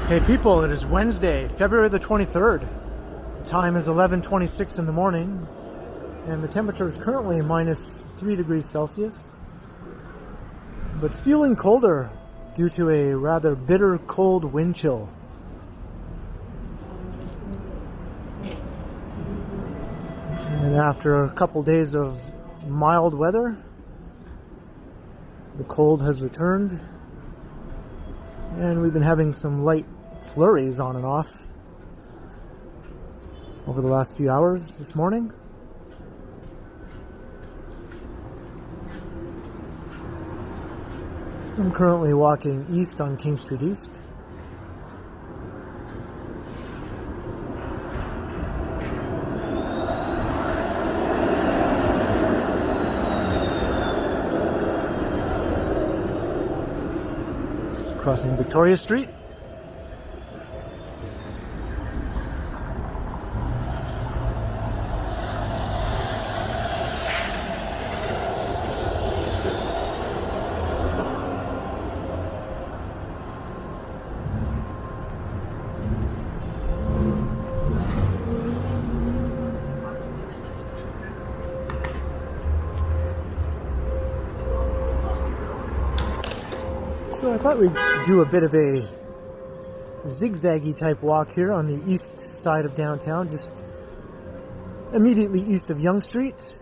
Hey people, it is Wednesday, February the 23rd. The time is 11:26 in the morning, and the temperature is currently minus 3 degrees Celsius, but feeling colder due to a rather bitter cold wind chill. And after a couple days of mild weather, the cold has returned, and we've been having some light flurries on and off over the last few hours this morning. So I'm currently walking east on King Street East. Crossing Victoria Street. So I thought we'd do a bit of a zigzaggy type walk here on the east side of downtown, just immediately east of Yonge Street.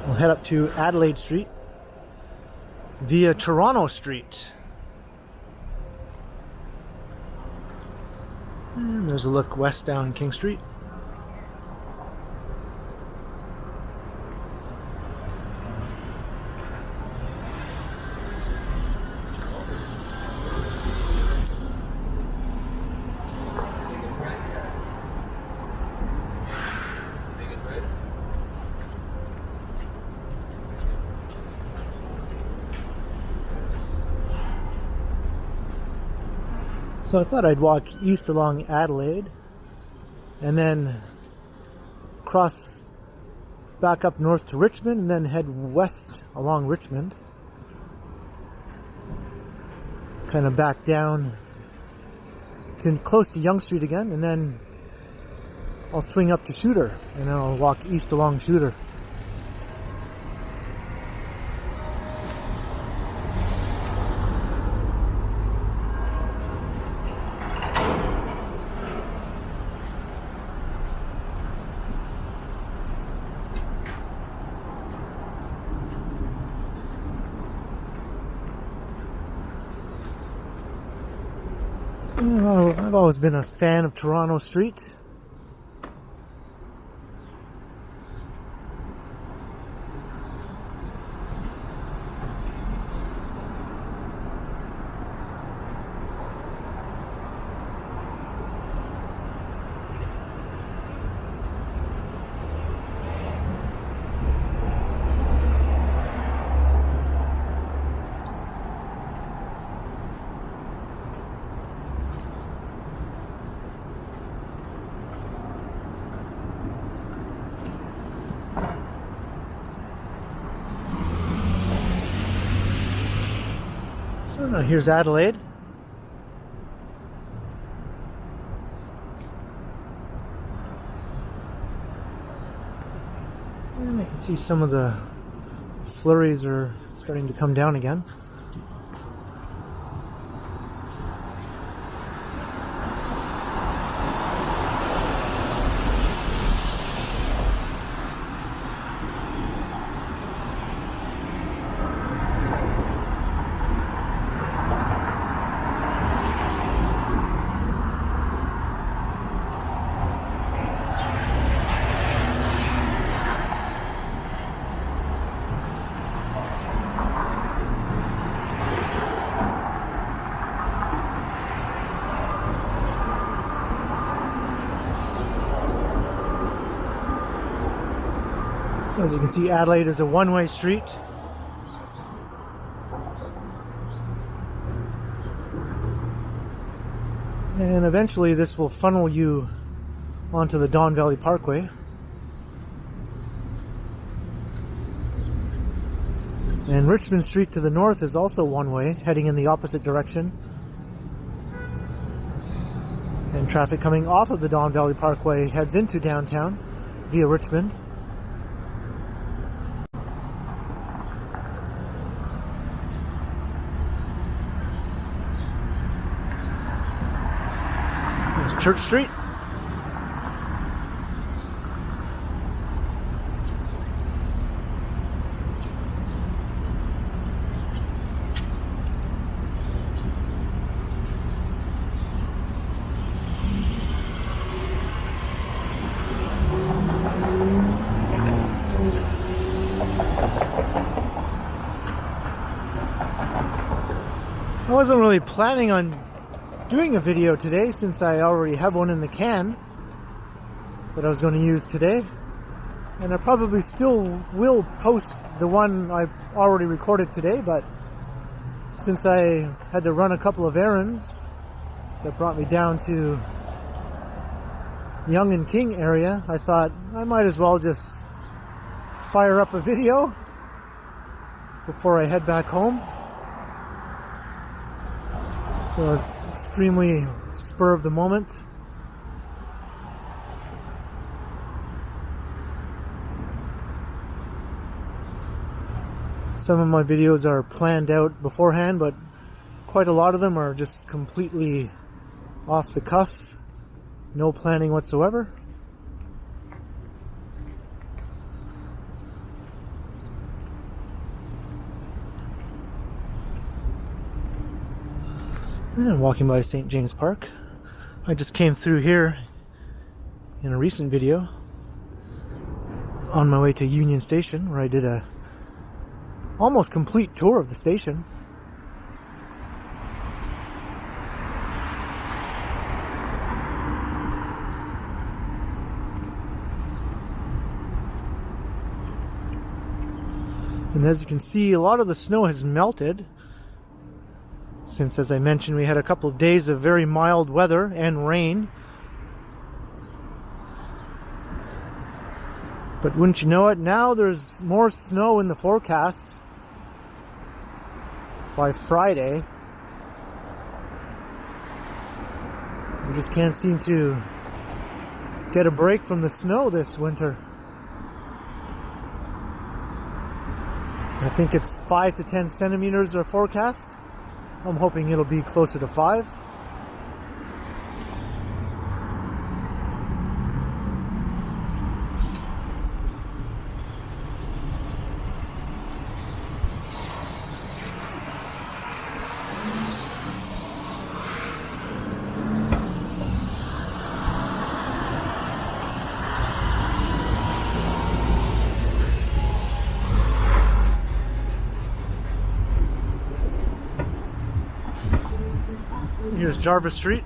We'll head up to Adelaide Street via Toronto Street. And there's a look west down King Street. So I thought I'd walk east along Adelaide and then cross back up north to Richmond and then head west along Richmond. Kind of back down to close to Yonge Street again, and then I'll swing up to Shooter and then I'll walk east along Shooter. I've always been a fan of Toronto Street. So now here's Adelaide. And I can see some of the flurries are starting to come down again. So as you can see, Adelaide is a one-way street. And eventually this will funnel you onto the Don Valley Parkway. And Richmond Street to the north is also one way, heading in the opposite direction. And traffic coming off of the Don Valley Parkway heads into downtown via Richmond. There's Church Street. I wasn't really planning on doing a video today since I already have one in the can that I was going to use today, and I probably still will post the one I already recorded today, but since I had to run a couple of errands that brought me down to Yonge and King area, I thought I might as well just fire up a video before I head back home. So it's extremely spur of the moment. Some of my videos are planned out beforehand, but quite a lot of them are just completely off the cuff, no planning whatsoever. And walking by St. James Park. I just came through here in a recent video on my way to Union Station, where I did a almost complete tour of the station. And as you can see, a lot of the snow has melted. Since, as I mentioned, we had a couple of days of very mild weather and rain. But wouldn't you know it, now there's more snow in the forecast by Friday. We just can't seem to get a break from the snow this winter. I think it's 5 to 10 centimeters are forecast. I'm hoping it'll be closer to 5. Here's Jarvis Street.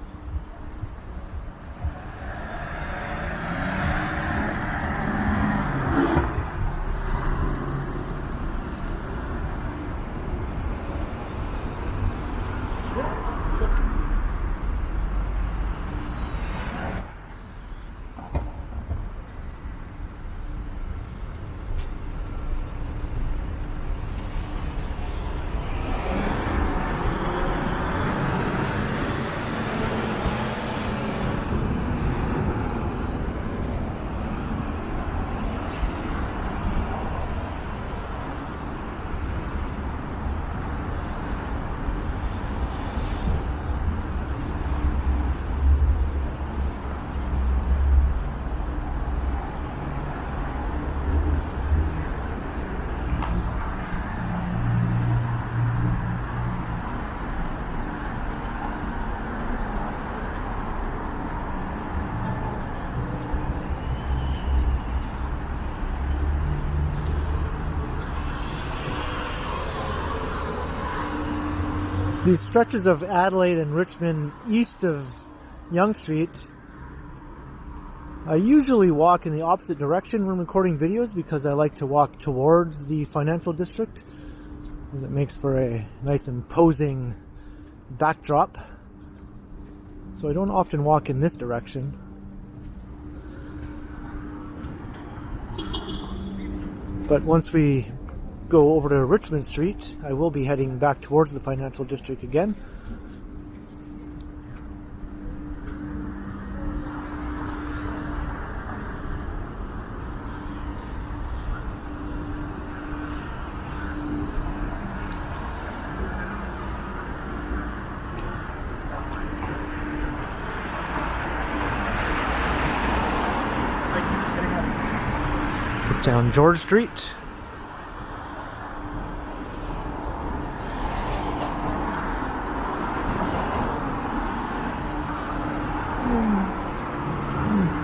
These stretches of Adelaide and Richmond east of Yonge Street, I usually walk in the opposite direction when recording videos because I like to walk towards the financial district, as it makes for a nice imposing backdrop. so I don't often walk in this direction. But once we go over to Richmond Street, I will be heading back towards the financial district again. Down George Street.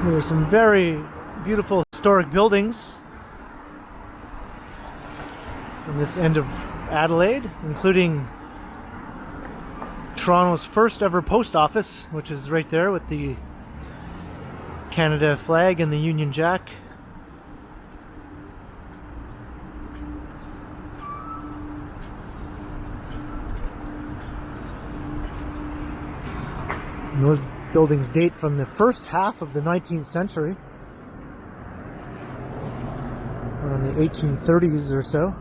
There are some very beautiful historic buildings on this end of Adelaide, including Toronto's first ever post office, which is right there with the Canada flag and the Union Jack. And those buildings date from the first half of the 19th century, around the 1830s or so.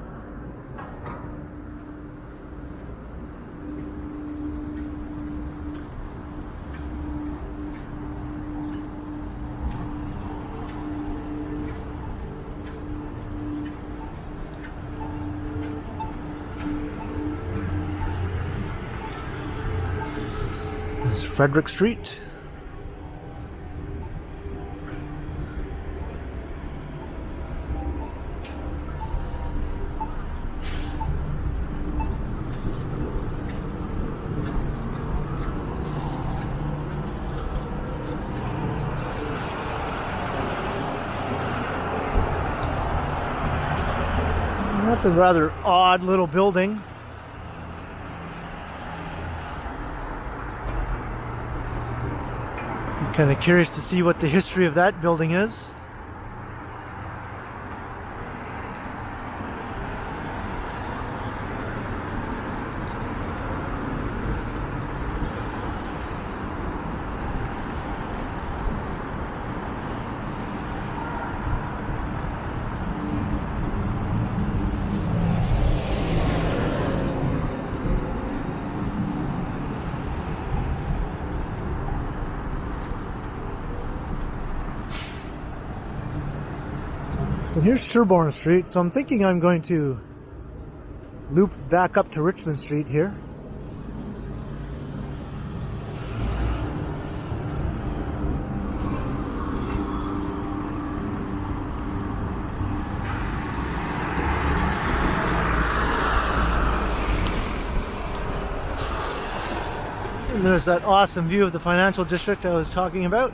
Frederick Street. And that's a rather odd little building. Kind of curious to see what the history of that building is. So here's Sherbourne Street, so I'm thinking I'm going to loop back up to Richmond Street here. And there's that awesome view of the financial district I was talking about.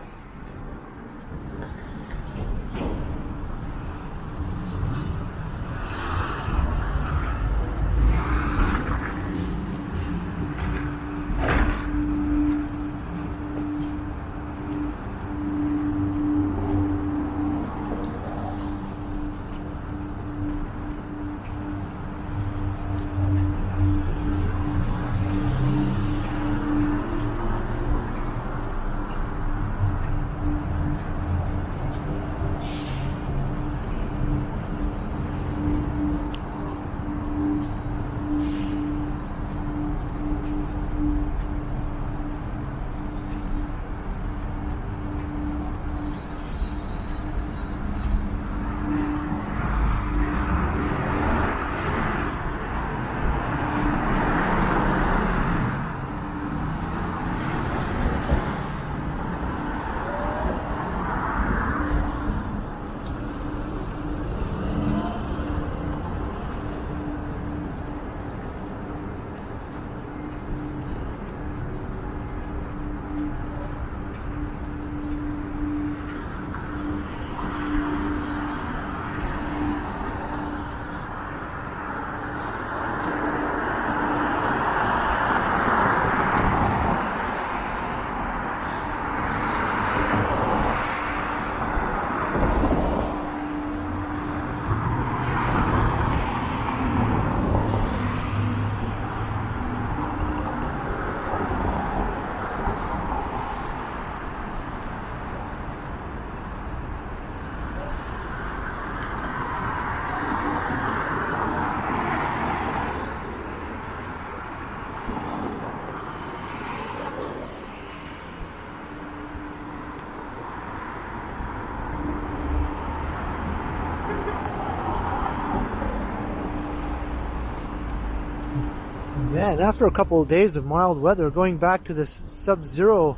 Yeah, and after a couple of days of mild weather, going back to this sub-zero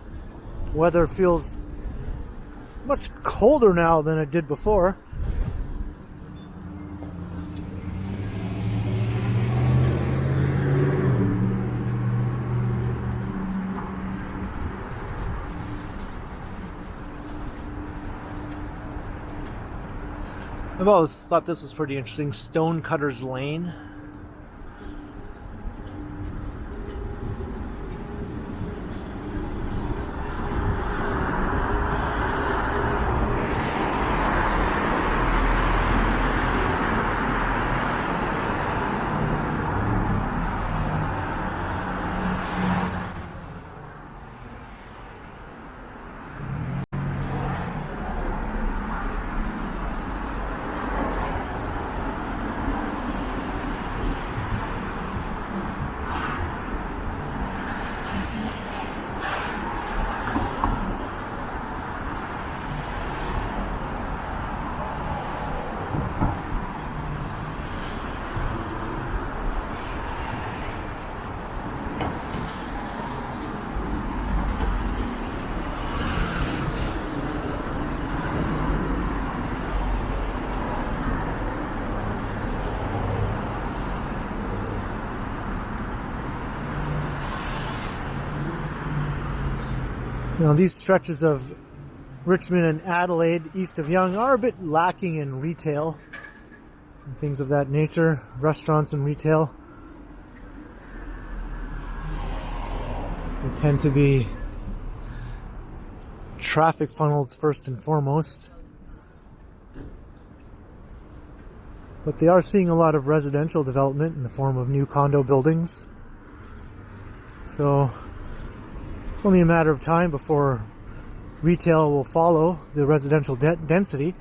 weather feels much colder now than it did before. I've always thought this was pretty interesting. Stonecutter's Lane. You know, these stretches of Richmond and Adelaide east of Yonge are a bit lacking in retail and things of that nature, restaurants and retail. They tend to be traffic funnels first and foremost. But they are seeing a lot of residential development in the form of new condo buildings. So it's only a matter of time before retail will follow the residential density.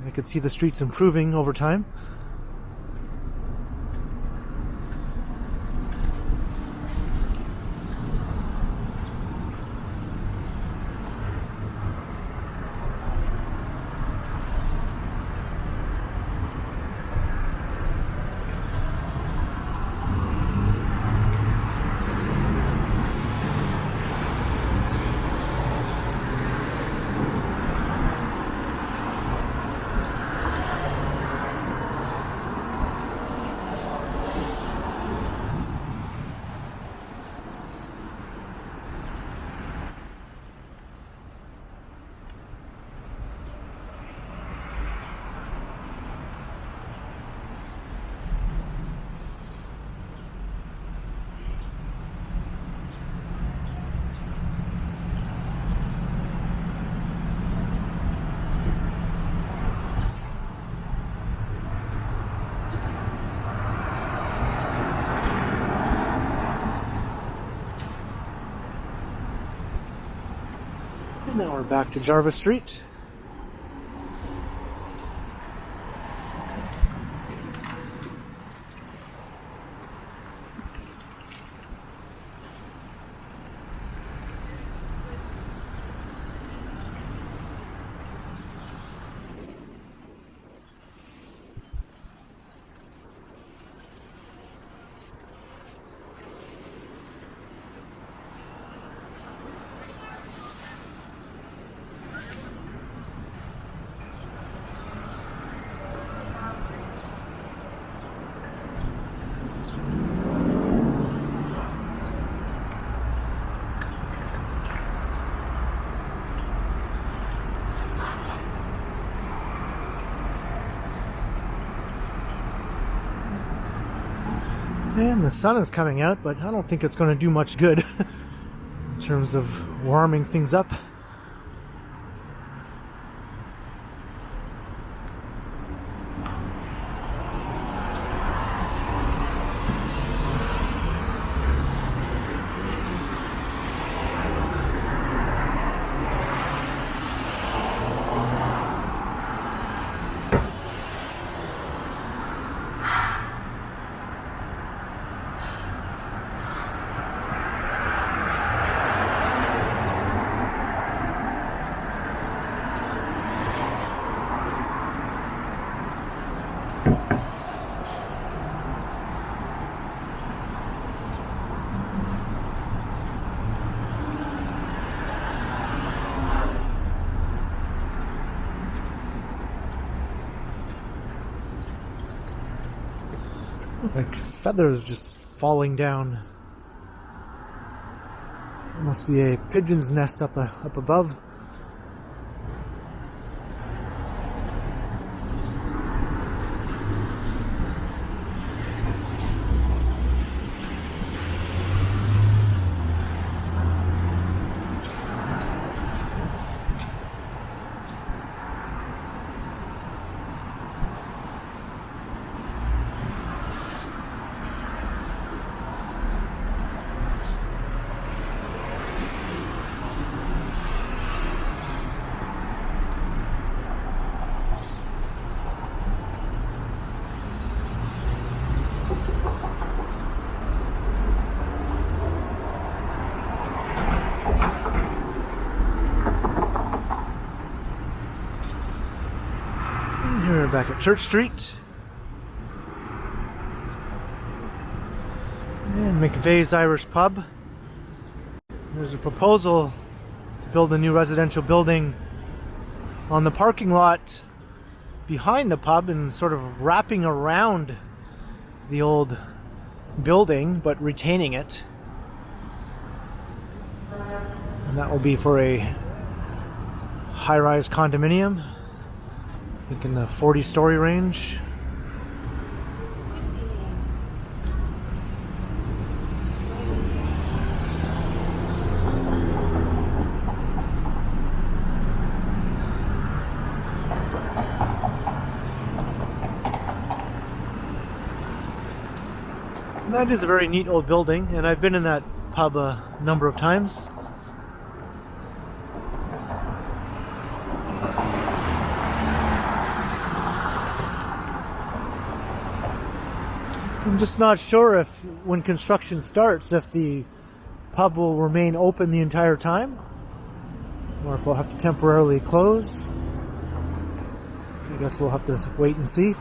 I could see the streets improving over time. Now we're back to Jarvis Street. And the sun is coming out, but I don't think it's going to do much good in terms of warming things up. Like feathers just falling down. It must be a pigeon's nest up above. We're back at Church Street. And McVeigh's Irish Pub. There's a proposal to build a new residential building on the parking lot behind the pub and sort of wrapping around the old building but retaining it. And that will be for a high-rise condominium. I think in the 40-story range. And that is a very neat old building, and I've been in that pub a number of times. I'm just not sure if, when construction starts, if the pub will remain open the entire time, or if we'll have to temporarily close. I guess we'll have to wait and see.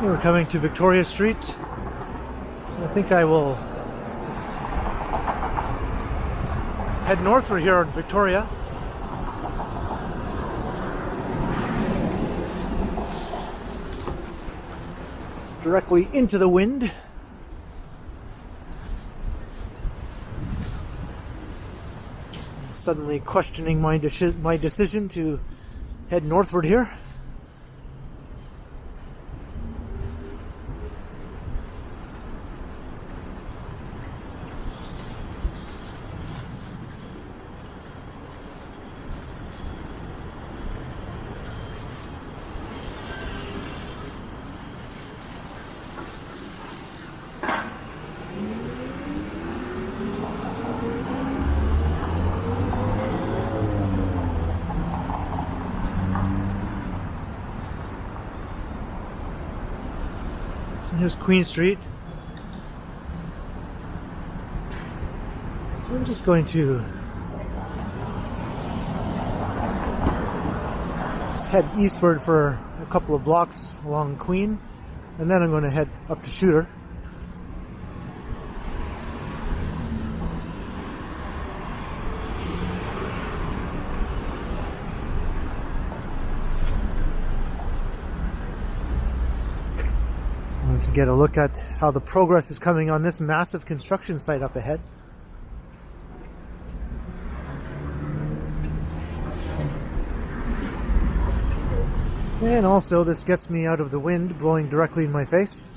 We're coming to Victoria Street, so I think I will head northward here on Victoria. Directly into the wind. Suddenly questioning my decision to head northward here. Here's Queen Street. So I'm just going to head eastward for a couple of blocks along Queen, and then I'm going to head up to Shooter. to get a look at how the progress is coming on this massive construction site up ahead. And also, this gets me out of the wind blowing directly in my face.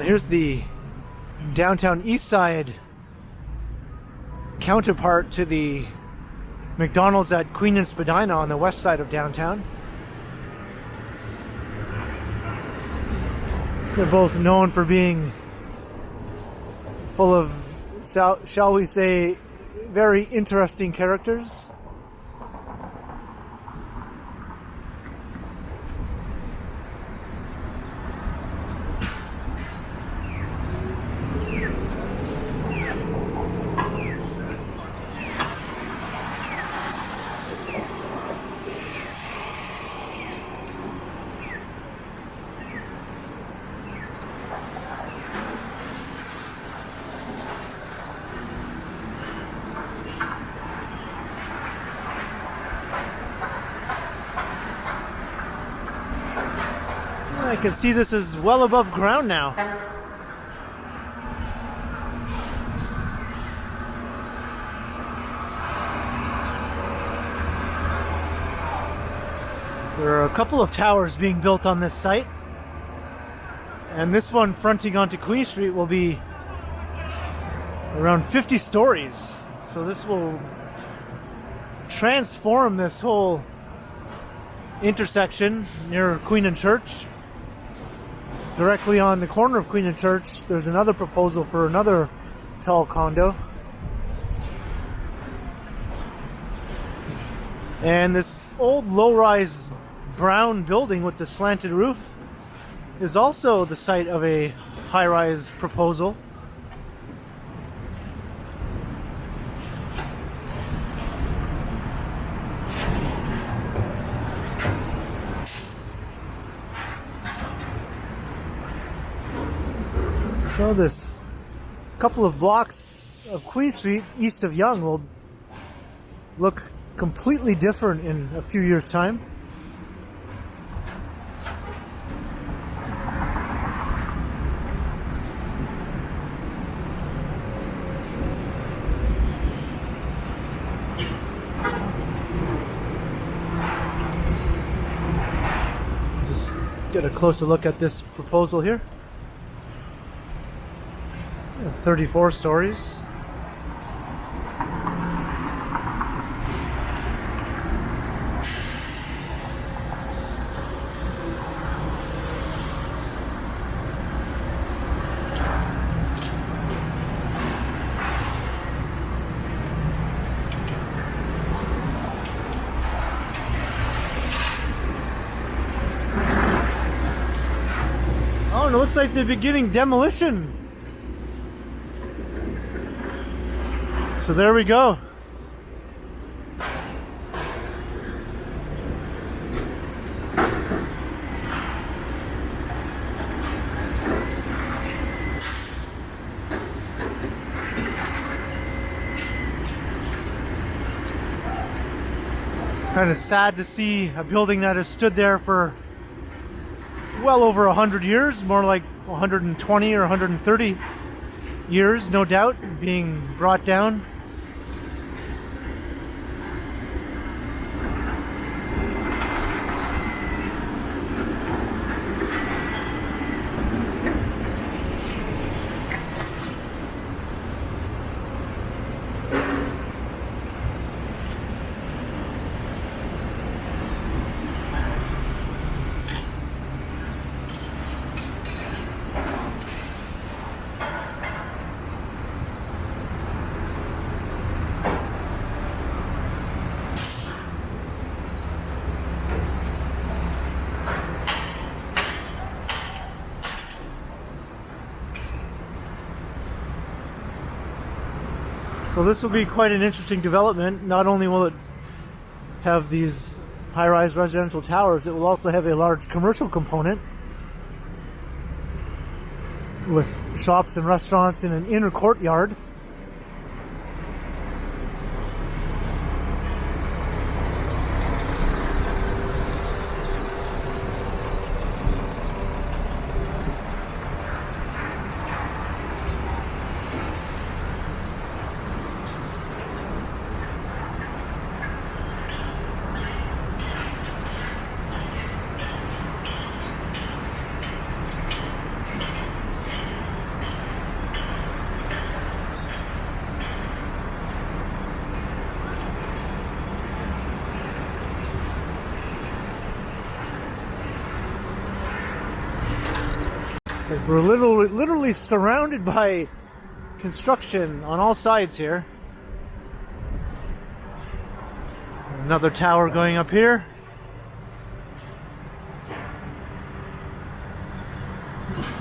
Here's the downtown east side counterpart to the McDonald's at Queen and Spadina on the west side of downtown. They're both known for being full of, shall we say, very interesting characters. I can see this is well above ground now. There are a couple of towers being built on this site, and this one fronting onto Queen Street will be around 50 stories. So this will transform this whole intersection near Queen and Church. Directly on the corner of Queen and Church, there's another proposal for another tall condo. And this old low-rise brown building with the slanted roof is also the site of a high-rise proposal. So this couple of blocks of Queen Street east of Yonge will look completely different in a few years' time. Just get a closer look at this proposal here. 34 stories. Oh, it looks like they're beginning demolition. So there we go. It's kind of sad to see a building that has stood there for well over 100 years, more like 120 or 130 years, no doubt, being brought down. So this will be quite an interesting development. Not only will it have these high-rise residential towers, it will also have a large commercial component with shops and restaurants in an inner courtyard. It's like we're literally surrounded by construction on all sides here. Another tower going up here.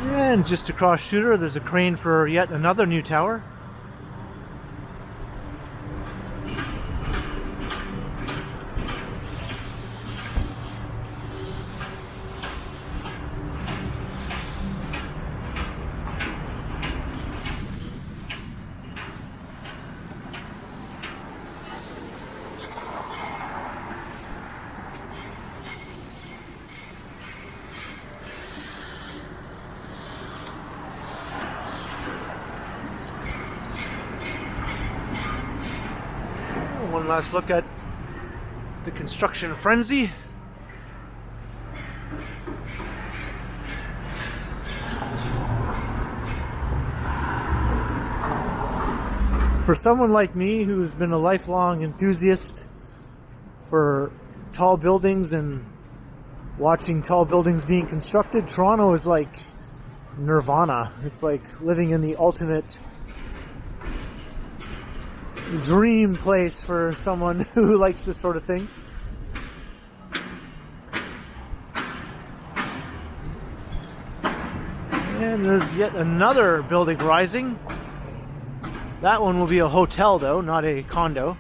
And just across Shooter, there's a crane for yet another new tower. One last look at the construction frenzy. For someone like me who's been a lifelong enthusiast for tall buildings and watching tall buildings being constructed, Toronto is like nirvana. It's like living in the ultimate dream place for someone who likes this sort of thing. And there's yet another building rising. That one will be a hotel though, not a condo.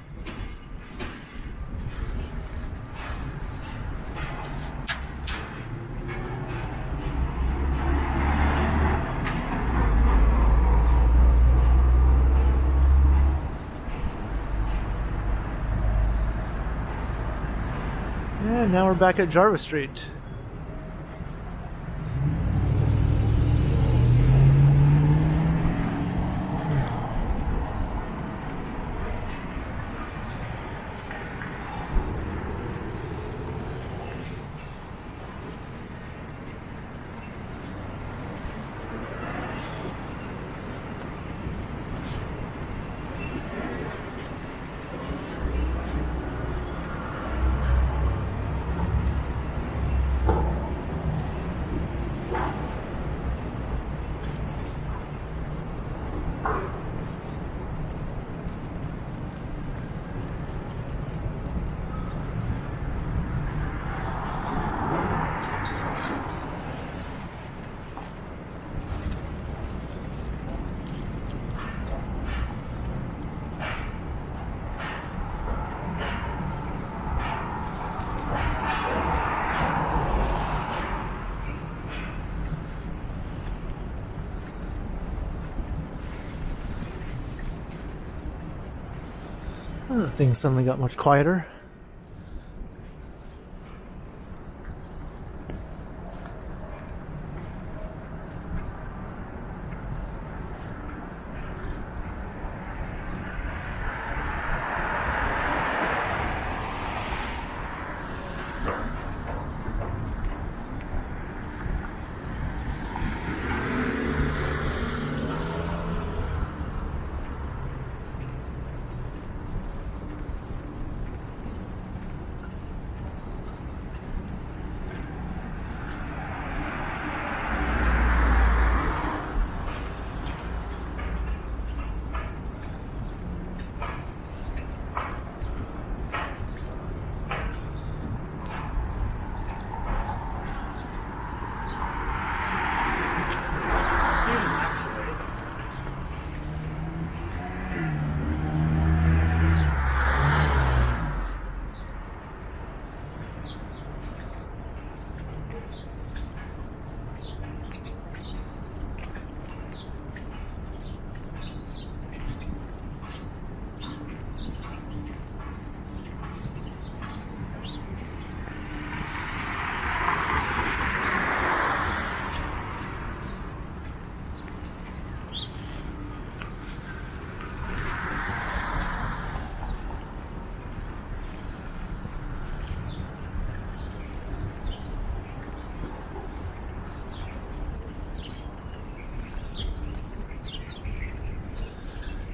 And now we're back at Jarvis Street. Things suddenly got much quieter.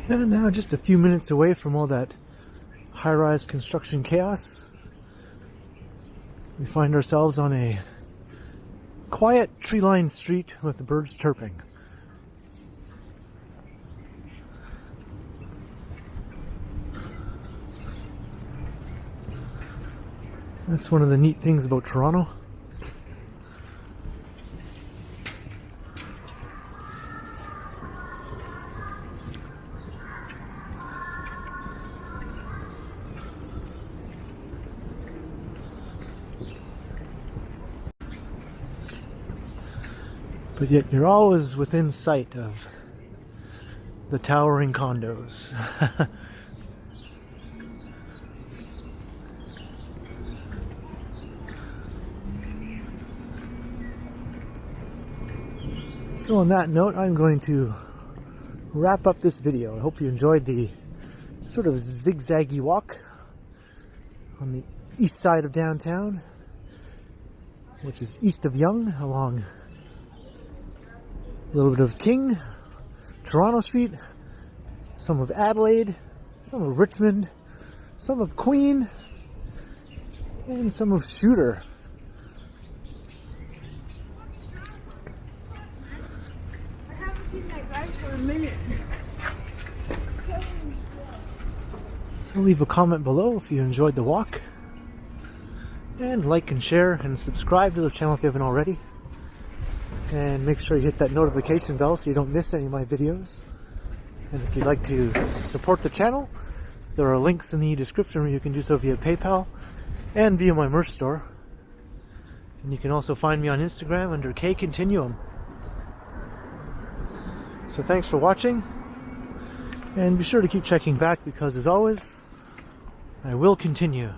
And now just a few minutes away from all that high-rise construction chaos, we find ourselves on a quiet tree-lined street with the birds chirping. That's one of the neat things about Toronto. But yet you're always within sight of the towering condos. So on that note, I'm going to wrap up this video. I hope you enjoyed the sort of zigzaggy walk on the east side of downtown, which is east of Yonge, along a little bit of King, Toronto Street, some of Adelaide, some of Richmond, some of Queen, and some of Shooter. So leave a comment below if you enjoyed the walk, and like and share and subscribe to the channel if you haven't already, and make sure you hit that notification bell so you don't miss any of my videos. And if you'd like to support the channel, there are links in the description where you can do so via PayPal and via my merch store. And you can also find me on Instagram under KContinuum. So thanks for watching, and be sure to keep checking back because, as always, I will continue.